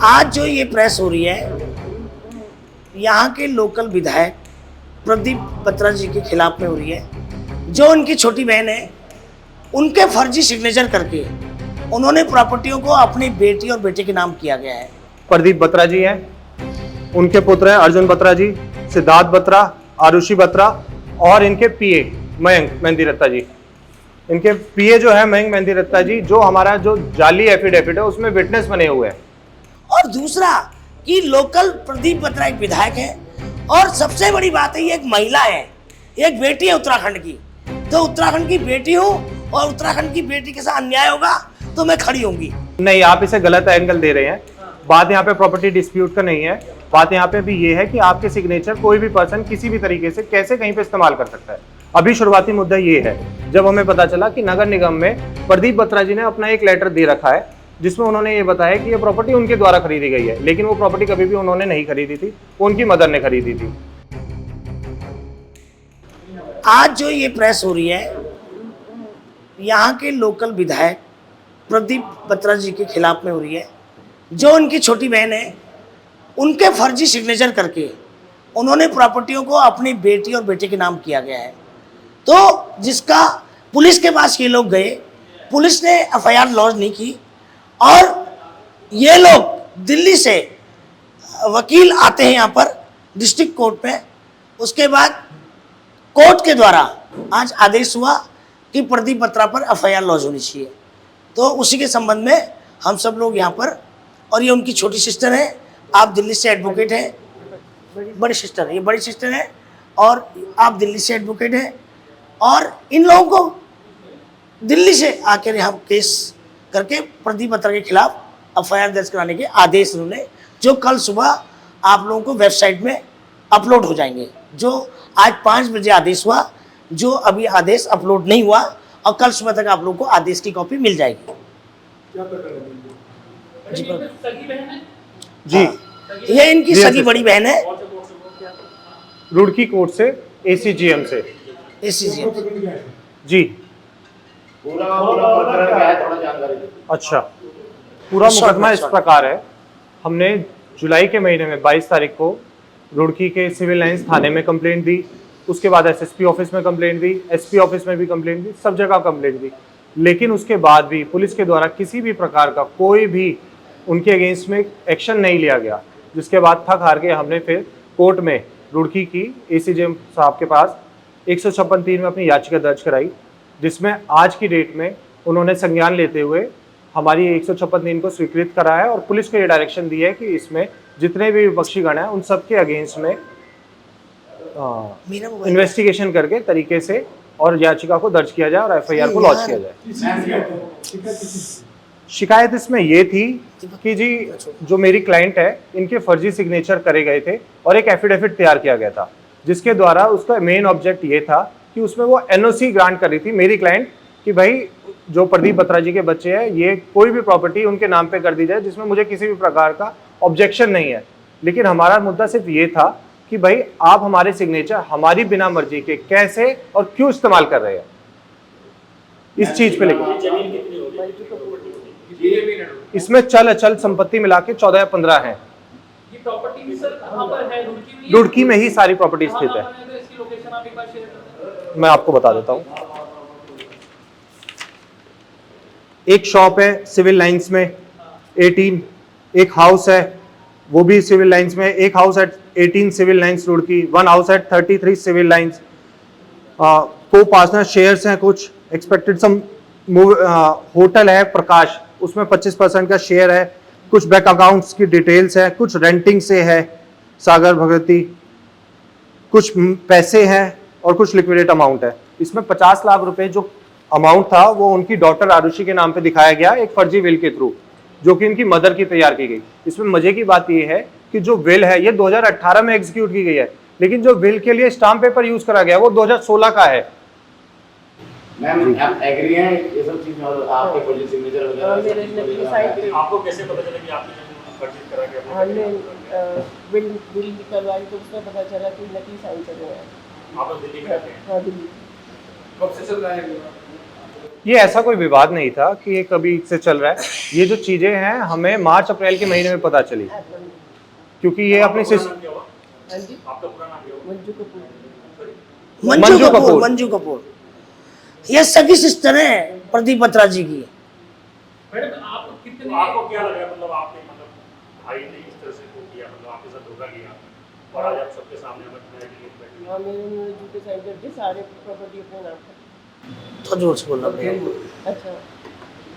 आज जो ये प्रेस हो रही है यहाँ के लोकल विधायक प्रदीप बत्रा जी के खिलाफ में हो रही है। जो उनकी छोटी बहन है, उनके फर्जी सिग्नेचर करके उन्होंने प्रॉपर्टियों को अपनी बेटी और बेटे के नाम किया गया है। प्रदीप बत्रा जी हैं, उनके पुत्र हैं अर्जुन बत्रा जी, सिद्धार्थ बत्रा, आरुषि बत्रा और इनके पीए मयंक मेहंदी रत्ता जी। इनके पीए जो है मयंक मेहंदी रत्ता जी, जो हमारा जो जाली एफिडेविट है उसमें विटनेस बने हुए हैं। और दूसरा कि लोकल प्रदीप बत्रा एक विधायक है, और सबसे बड़ी बात है ये एक महिला है, एक बेटी है उत्तराखंड की। तो उत्तराखंड की बेटी हूँ और उत्तराखंड की बेटी के साथ अन्याय होगा तो मैं खड़ी होंगी। नहीं, आप इसे गलत एंगल दे रहे हैं। बात यहाँ पे प्रॉपर्टी डिस्प्यूट का नहीं है, बात यहाँ पे भी ये है कि आपके सिग्नेचर कोई भी पर्सन किसी भी तरीके से कैसे कहीं पे इस्तेमाल कर सकता है। अभी शुरुआती मुद्दा ये है, जब हमें पता चला कि नगर निगम में प्रदीप बत्रा जी ने अपना एक लेटर दे रखा है जिसमें उन्होंने ये बताया कि ये प्रॉपर्टी उनके द्वारा खरीदी गई है, लेकिन वो प्रॉपर्टी कभी भी उन्होंने नहीं खरीदी थी, उनकी मदर ने खरीदी थी। आज जो ये प्रेस हो रही है यहाँ के लोकल विधायक प्रदीप बत्रा जी के खिलाफ में हो रही है। जो उनकी छोटी बहन है, उनके फर्जी सिग्नेचर करके उन्होंने प्रॉपर्टियों को अपनी बेटी और बेटे के नाम किया गया है। तो जिसका पुलिस के पास ये लोग गए, पुलिस ने एफआईआर लॉन्च नहीं की, और ये लोग दिल्ली से वकील आते हैं यहाँ पर डिस्ट्रिक्ट कोर्ट में। उसके बाद कोर्ट के द्वारा आज आदेश हुआ कि प्रदीप बत्रा पर एफआईआर लॉन्च होनी चाहिए। तो उसी के संबंध में हम सब लोग यहाँ पर, और ये उनकी छोटी सिस्टर है, आप दिल्ली से एडवोकेट हैं, बड़ी सिस्टर है, ये बड़ी सिस्टर है, और आप दिल्ली से एडवोकेट हैं, और इन लोगों को दिल्ली से आकर यहाँ केस करके प्रदीप बत्रा के खिलाफ एफआईआर दर्ज कराने के आदेश उन्होंने, जो कल सुबह आप लोगों को वेबसाइट में अपलोड हो जाएंगे। जो आज 5 बजे आदेश हुआ, जो अभी आदेश अपलोड नहीं हुआ, और कल सुबह तक आप लोगों को आदेश की कॉपी मिल जाएगी। जी, ये इनकी सगी बड़ी बहन है, रुड़की कोर्ट से, एसीजीएम से। एसीजीएम जी, अच्छा, पूरा मुकदमा इस प्रकार है। हमने जुलाई के महीने में 22 तारीख को रुड़की के सिविल लाइंस थाने में कंप्लेंट दी, उसके बाद एसएसपी ऑफिस में कंप्लेंट दी, एसपी ऑफिस में भी कंप्लेंट दी, सब जगह कंप्लेंट दी, लेकिन उसके बाद भी पुलिस के द्वारा किसी भी प्रकार का कोई भी उनके अगेंस्ट में एक्शन नहीं लिया गया। जिसके बाद थक हार के हमने फिर कोर्ट में रुड़की की एसीजीएम साहब के पास 156(3) में अपनी याचिका दर्ज कराई, जिसमें आज की डेट में उन्होंने संज्ञान लेते हुए हमारी 156(3) को स्वीकृत करा है, और पुलिस को ये डायरेक्शन दी है कि इसमें जितने भी विपक्षी गण हैं उन सबके अगेंस्ट में इन्वेस्टिगेशन करके तरीके से और याचिका को दर्ज किया जाए और एफआईआर को लॉन्च किया जाए। शिकायत इसमें ये थी कि जी जो मेरी क्लाइंट है, इनके फर्जी सिग्नेचर करे गए थे और एक एफिडेविट तैयार किया गया था, जिसके द्वारा उसका मेन ऑब्जेक्ट ये था कि उसमें वो एनओसी ग्रांट कर रही थी मेरी क्लाइंट कि भाई जो प्रदीप बत्रा जी के बच्चे हैं, ये कोई भी प्रॉपर्टी उनके नाम पे कर दी जाए, जिसमें मुझे किसी भी प्रकार का ऑब्जेक्शन नहीं है। लेकिन हमारा मुद्दा सिर्फ ये था कि भाई आप हमारे सिग्नेचर हमारी बिना मर्जी के कैसे और क्यों इस्तेमाल कर रहे हैं, इस चीज पे लेकर इसमें चल अचल संपत्ति मिला के 14 या 15 है। रुड़की में ही सारी प्रॉपर्टी स्थित है। मैं आपको बता देता हूं, एक शॉप है सिविल लाइंस में 18, एक हाउस है वो भी सिविल लाइंस में, एक house at 18 Civil Lines Roorkee, 1 house at 33 Civil Lines. Co partner shares हैं कुछ, एक्सपेक्टेड सम होटल है प्रकाश, उसमें 25% का शेयर है, कुछ बैंक अकाउंट्स की डिटेल्स है, कुछ रेंटिंग से है सागर भगवती, कुछ पैसे हैं और कुछ लिक्विडेट अमाउंट है। इसमें 50 लाख रुपए जो अमाउंट था वो उनकी डॉटर आरुषि के नाम पे दिखाया गया एक फर्जी विल के थ्रू, जो कि इनकी मदर की तैयार की गई। इसमें मजे की बात यह है कि जो विल है ये 2018 में एग्जीक्यूट की गई है, लेकिन जो विल के लिए स्टाम्प पेपर यूज करा गया वो 2016 का है। मैम आप एग्री हैं ये सब चीज और आपके फर्जी सिग्नेचर वगैरह आपको कैसे पता चला कि आपने फर्जी करा गया? हमने बिल करवाई तो उसमें पता चला कि नकली साइन कर रहे हैं। आप दिल्ली में रहते हैं? हाँ, दिल्ली। कब से चल रहा है? ये ऐसा कोई विवाद नहीं था कि ये कभी से चल रहा है। ये जो चीजें हैं हमें मार्च अप्रैल के महीने में पता चली, क्योंकि ये अपनी हाँ जी, आपका पूरा नाम क्या हुआ? मंजू कपूर। मंजू कपूर। मंजू कपूर ये सगी सिस्टर है प्रदीप बत्रा जी की। मैडम आपको क्या लगा, मतलब आपने मतलब भाई ने इस तरह से को किया, मतलब आपके साथ धोखा किया और आज आप सबके सामने बैठे हाँ, मेरे झूठे साइन करके सारे प्रॉपर्टी अपने नाम पर। तो जोर से बोलना अच्छा,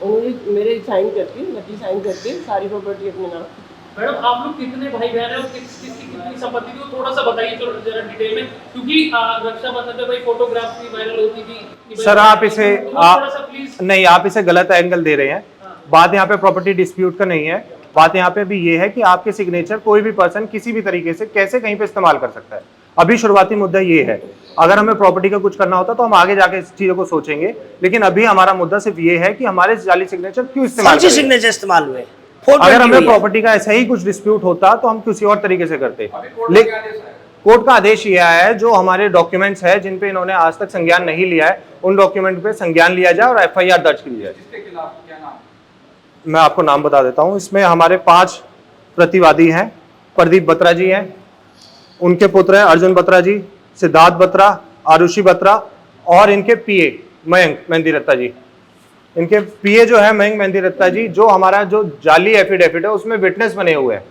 उन्होंने मेरे साइन करके, नकली साइन करके सारी प्रॉपर्टी अपने नाम पर। मैडम आप लोग कितने भाई बहन हैं और किसकी कितनी संपत्ति थी, वो थोड़ा सा बताइए तो जरा डिटेल में, क्योंकि रक्षाबंधन पे भाई फोटोग्राफ भी वायरल होती थी कि भाई सर आप इसे तो थोड़ा सा प्लीज। नहीं, आप इसे गलत एंगल दे रहे हैं। बात यहाँ पे प्रॉपर्टी डिस्प्यूट का नहीं है, बात यहाँ पे भी ये है कि आपके सिग्नेचर कोई भी पर्सन किसी भी तरीके से कैसे कहीं पे इस्तेमाल कर सकता है। अभी शुरुआती मुद्दा ये है, अगर हमें प्रॉपर्टी का कुछ करना होता तो हम आगे जाके इस चीजों को सोचेंगे, लेकिन अभी हमारा मुद्दा सिर्फ ये है कि हमारे जाली सिग्नेचर क्यों इस्तेमाल फर्जी सिग्नेचर इस्तेमाल हुए। फोटो अगर हमें हुई है। प्रॉपर्टी का ऐसा ही कुछ डिस्प्यूट होता तो हम किसी और तरीके से करते। कोर्ट का आदेश ये आया है, जो हमारे डॉक्यूमेंट्स है जिन पे इन्होंने आज तक संज्ञान नहीं लिया है, उन डॉक्यूमेंट पे संज्ञान लिया जाए और एफआईआर दर्ज की जाए। मैं आपको नाम बता देता हूं। इसमें हमारे 5 प्रतिवादी हैं। प्रदीप बत्रा जी हैं, उनके पुत्र हैं अर्जुन बत्रा जी, सिद्धार्थ बत्रा, आरुषि बत्रा और इनके पीए मयंक मेहंदी रत्ता जी। इनके पीए जो है मयंक मेहंदी रत्ता जी, जो हमारा जो जाली एफिडेविट है उसमें विटनेस बने हुए हैं।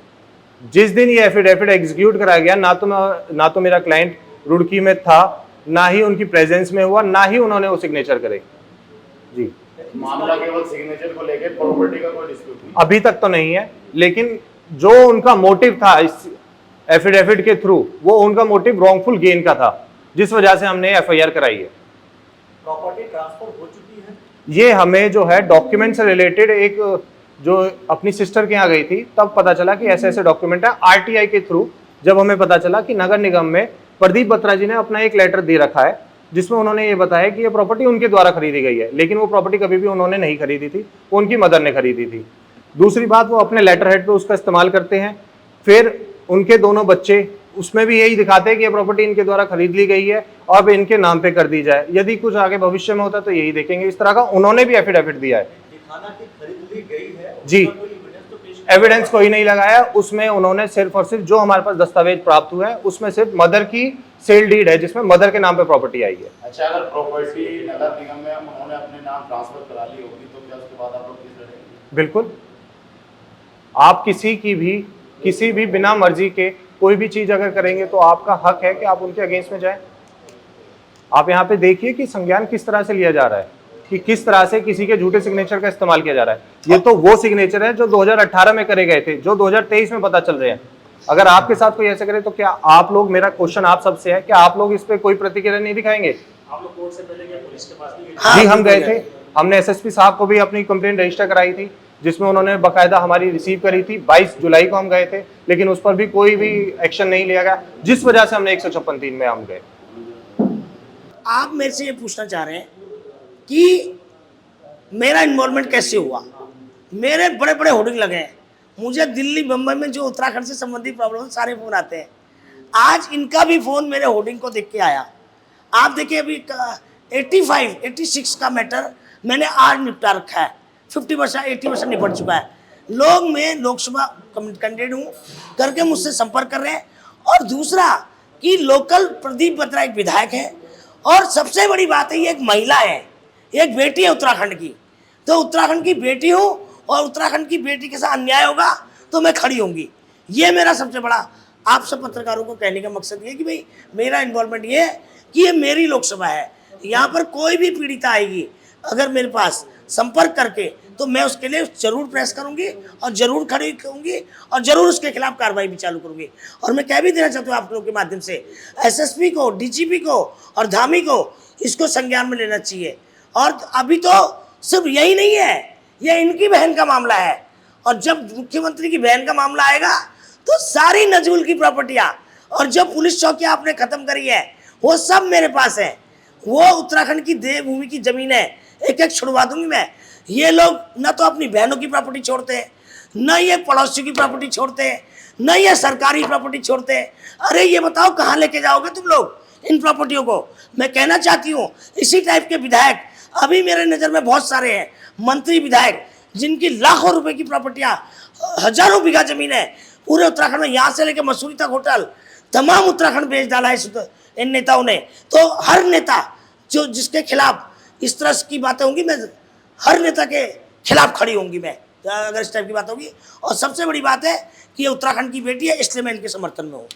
जिस दिन ये एफिडेविट एग्जीक्यूट कराया गया, ना तो मेरा क्लाइंट रुड़की में था, ना ही उनकी प्रेजेंस में हुआ, ना ही उन्होंने वो सिग्नेचर करे। जी, मामला केवल सिग्नेचर को लेके, प्रॉपर्टी का कोई डिस्प्यूट नहीं। अभी तक तो नहीं है, लेकिन जो उनका मोटिव था इस एफिडेविट के थ्रू, वो उनका मोटिव रॉन्गफुल गेन का था, जिस वजह से हमने एफआईआर कराई है। प्रॉपर्टी ट्रांसफर हो चुकी है? ये हमें जो है डॉक्यूमेंट से रिलेटेड एक जो अपनी सिस्टर के यहाँ गई थी, तब पता चला कि ऐसे ऐसे डॉक्यूमेंट है। आरटीआई के थ्रू जब हमें पता चला कि नगर निगम में प्रदीप बत्रा जी ने अपना एक लेटर दे रखा है, जिसमें उन्होंने ये बताया कि ये प्रॉपर्टी उनके द्वारा खरीदी गई है, लेकिन वो प्रॉपर्टी कभी भी उन्होंने नहीं खरीदी थी, वो उनकी मदर ने खरीदी थी। दूसरी बात, वो अपने लेटर हेड पे उसका इस्तेमाल करते हैं। फिर उनके दोनों बच्चे उसमें भी यही दिखाते हैं कि ये प्रॉपर्टी इनके द्वारा खरीद ली गई है और अब इनके नाम पे कर दी जाए। यदि कुछ आगे भविष्य में होता तो यही देखेंगे। इस तरह का उन्होंने भी एफिडेविट दिया है जी। एविडेंस कोई नहीं लगाया उसमें, उन्होंने सिर्फ और सिर्फ जो हमारे पास दस्तावेज प्राप्त हुए हैं उसमें सिर्फ मदर की सेल डीड है, जिसमें मदर के नाम पे प्रॉपर्टी आई है। अच्छा, अगर प्रॉपर्टी नगर निगम में उन्होंने अपने नाम ट्रांसफर करा ली होगी तो क्या उसके बाद आप लोग केस लड़ेंगे? बिल्कुल, आप किसी भी बिना मर्जी के कोई भी चीज अगर करेंगे तो आपका हक है कि आप उनके अगेंस्ट में जाएं। आप यहाँ पे देखिए कि संज्ञान किस तरह से लिया जा रहा है, कि किस तरह से किसी के झूठे सिग्नेचर का इस्तेमाल किया जा रहा है। ये तो वो सिग्नेचर है जो 2018 में करे गए थे, जो 2023 में पता चल रहे हैं। अगर आपके साथ कोई ऐसे करे तो क्या आप लोग, मेरा क्वेश्चन आप सबसे है, क्या आप लोग इस पे कोई प्रतिक्रिया नहीं दिखाएंगे? आप लोग कोर्ट से पहले गए, पुलिस के पास नहीं गए? हाँ, जी, हम गए बिल्कुल थे। हमने एसएसपी साहब को भी अपनी कंप्लेंट रजिस्टर कराई थी, जिसमें उन्होंने बकायदा हमारी रिसीव करी थी। 22 जुलाई को हम गए थे, लेकिन उस पर भी कोई भी एक्शन नहीं लिया गया, जिस वजह से हमने 156(3) में हम गए। आप मेरे से ये पूछना चाह रहे हैं कि मेरा इन्वॉल्वमेंट कैसे हुआ। मेरे बड़े बड़े होर्डिंग लगे हैं, मुझे दिल्ली मुंबई में जो उत्तराखंड से संबंधित प्रॉब्लम सारे फ़ोन आते हैं। आज इनका भी फ़ोन मेरे होर्डिंग को देख के आया। आप देखिए, अभी 86 का मैटर मैंने आज निपटा रखा है। 50% 80% निपट चुका है। लोग, मैं लोकसभा कैंडिडेट हूँ करके मुझसे संपर्क कर रहे हैं। और दूसरा कि लोकल प्रदीप बत्रा एक विधायक है, और सबसे बड़ी बात है ये एक महिला है, एक बेटी है उत्तराखंड की। तो उत्तराखंड की बेटी हूँ और उत्तराखंड की बेटी के साथ अन्याय होगा तो मैं खड़ी होंगी। ये मेरा सबसे बड़ा आप सब पत्रकारों को कहने का मकसद ये है कि भाई मेरा इन्वॉल्वमेंट ये है कि ये मेरी लोकसभा है। यहाँ पर कोई भी पीड़िता आएगी अगर मेरे पास संपर्क करके, तो मैं उसके लिए जरूर प्रेस करूंगी और जरूर खड़ी करूंगी और जरूर उसके खिलाफ कार्रवाई भी चालू करूंगी। और मैं कह भी देना चाहता हूँ आप लोगों के माध्यम से, एसएसपी को, डीजीपी को और धामी को इसको संज्ञान में लेना चाहिए। और अभी तो सिर्फ यही नहीं है, ये इनकी बहन का मामला है, और जब मुख्यमंत्री की बहन का मामला आएगा तो सारी नजूल की प्रॉपर्टियां और जो पुलिस चौकियां आपने खत्म करी है वो सब मेरे पास है। वो उत्तराखंड की देवभूमि की जमीन है, एक एक छुड़वा दूंगी मैं। ये लोग न तो अपनी बहनों की प्रॉपर्टी छोड़ते हैं, न ये पड़ोसियों की प्रॉपर्टी छोड़ते हैं, न ये सरकारी प्रॉपर्टी छोड़ते हैं। अरे ये बताओ कहाँ लेके जाओगे तुम लोग इन प्रॉपर्टियों को? मैं कहना चाहती हूँ इसी टाइप के विधायक अभी मेरे नज़र में बहुत सारे हैं मंत्री विधायक जिनकी लाखों रुपए की प्रॉपर्टियां, हजारों बीघा जमीन है पूरे उत्तराखंड में, यहाँ से लेकर मसूरी तक होटल, तमाम उत्तराखंड बेच डाला है इन नेताओं ने। तो हर नेता जो जिसके खिलाफ इस तरह की बातें होंगी, मैं हर नेता के खिलाफ खड़ी होंगी मैं अगर इस टाइप की बात होगी। और सबसे बड़ी बात है कि ये उत्तराखंड की बेटी है, इसलिए मैं इनके समर्थन में हूँ।